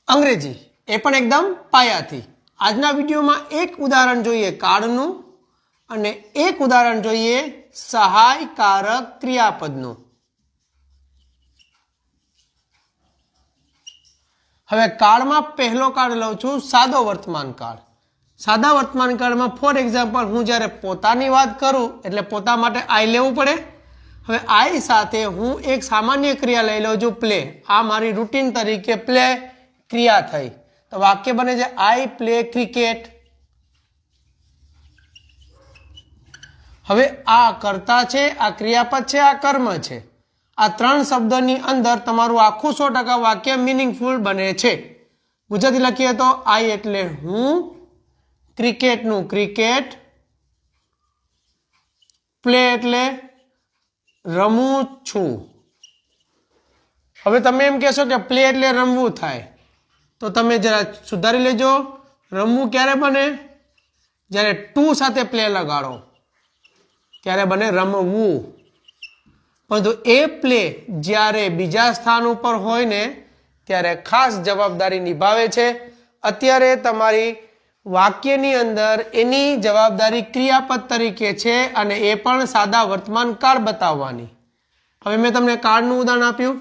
અંગ્રેજી એ પણ એકદમ પાયાથી. આજના વિડીયોમાં એક ઉદાહરણ જોઈએ કાળનું અને એક ઉદાહરણ જોઈએ સહાયકારક ક્રિયાપદનું. હવે કાળમાં પહેલો કાળ લઉં છું સાદો વર્તમાન કાળ. સાદા વર્તમાન કાળમાં ફોર એક્ઝામ્પલ હું જ્યારે પોતાની વાત કરું એટલે પોતા માટે આઈ લેવું પડે. હવે આઈ સાથે હું એક સામાન્ય ક્રિયા લઈ લઉં છું પ્લે. આ મારી રૂટીન તરીકે પ્લે ક્રિયા થઈ તો વાક્ય બને છે આઈ પ્લે ક્રિકેટ. હવે આ કર્તા છે, આ ક્રિયાપદ છે, આ કર્મ છે. આ ત્રણ શબ્દોની અંદર તમારું આખું 100% વાક્ય મિનિંગફુલ બને છે. ગુજરાતી લખીએ તો આઈ એટલે હું, ક્રિકેટનું ક્રિકેટ, પ્લે એટલે રમું છું. હવે તમે એમ કહેશો કે પ્લે એટલે રમવું થાય તો તમે જરા સુધારી લેજો. રમવું ક્યારે બને? જ્યારે ટુ સાથે પ્લે લગાડો ત્યારે બને રમવું. પરંતુ એ પ્લે જ્યારે બીજા સ્થાન ઉપર હોય ને ત્યારે ખાસ જવાબદારી નિભાવે છે. અત્યારે તમારી વાક્યની અંદર એની જવાબદારી ક્રિયાપદ તરીકે છે અને એ પણ સાદા વર્તમાન કાળ બતાવવાની. હવે મેં તમને કાળનું ઉદાહરણ આપ્યું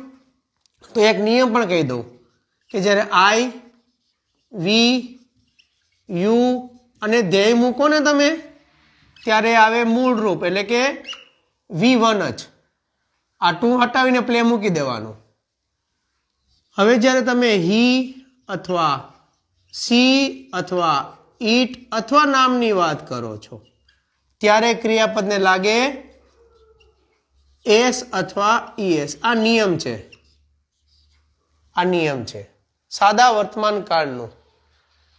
તો એક નિયમ પણ કહી દઉં કે જ્યારે આઈ, વી, યુ અને ધ્યેય મૂકો ને તમે ત્યારે આવે મૂળ રૂપ એટલે કે V1 જ. આ ટુ હટાવીને પ્લે મૂકી દેવાનું. હવે જ્યારે તમે હી અથવા સી અથવા ઈટ અથવા નામની વાત કરો છો ત્યારે ક્રિયાપદને લાગે એસ અથવા ઈએસ. આ નિયમ છે. આ નિયમ છે સાદા વર્તમાન કાળનો.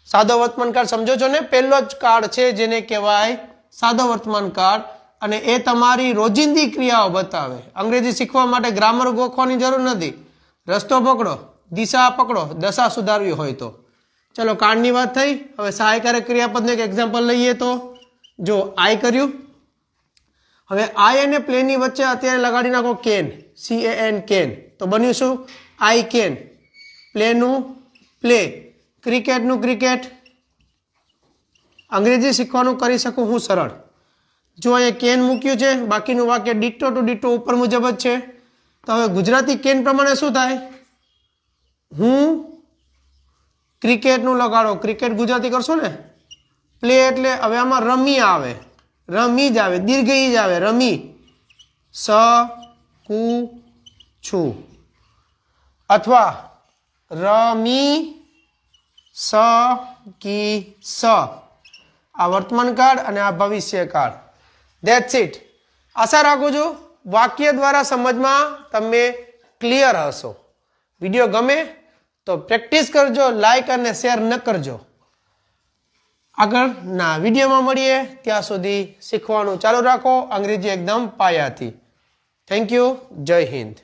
સાદો વર્તમાન કાળ સમજો છો ને? પહેલો જ કાળ છે જેને કહેવાય સાદો વર્તમાન કાળ અને એ તમારી રોજિંદી ક્રિયાઓ બતાવે. અંગ્રેજી શીખવા માટે ગ્રામર ગોખવાની જરૂર નથી. રસ્તો પકડો, દિશા પકડો, દશા સુધારવી હોય તો. ચલો કાળની વાત થઈ. હવે સહાયકારક ક્રિયાપદનું એક એક્ઝામ્પલ લઈએ તો જો આઈ કર્યું. હવે આઈ અને પ્લેની વચ્ચે અત્યારે લગાડી નાખો કેન, CAN કેન. તો બન્યું શું? I can. પ્લેનું પ્લે, ક્રિકેટનું ક્રિકેટ. અંગ્રેજી શીખવાનું કરી શકું હું સરળ. જો અહીંયા કેન મૂક્યું છે, બાકીનું વાક્ય ડિટ્ટો ટુ ડિટ્ટો ઉપર મુજબ જ છે. તો હવે ગુજરાતી કેન પ્રમાણે શું થાય? હું ક્રિકેટનું લગાડો, ક્રિકેટ ગુજરાતી કરશો ને. પ્લે એટલે હવે આમાં રમી આવે, રમી જ આવે, દીર્ઘ જ આવે, રમી. સ કુ છું અથવા રમી સ કી સ. આ વર્તમાન કાળ અને આ ભવિષ્ય કાળ. That's it. આશા રાખું છું વાક્ય દ્વારા સમજમાં તમે ક્લિયર હશો. વિડીયો ગમે તો પ્રેક્ટિસ કરજો, લાઈક અને શેર ન કરજો. આગળના વિડીયોમાં મળીએ ત્યાં સુધી શીખવાનું ચાલુ રાખો અંગ્રેજી એકદમ પાયાથી. Thank you. જય હિન્દ.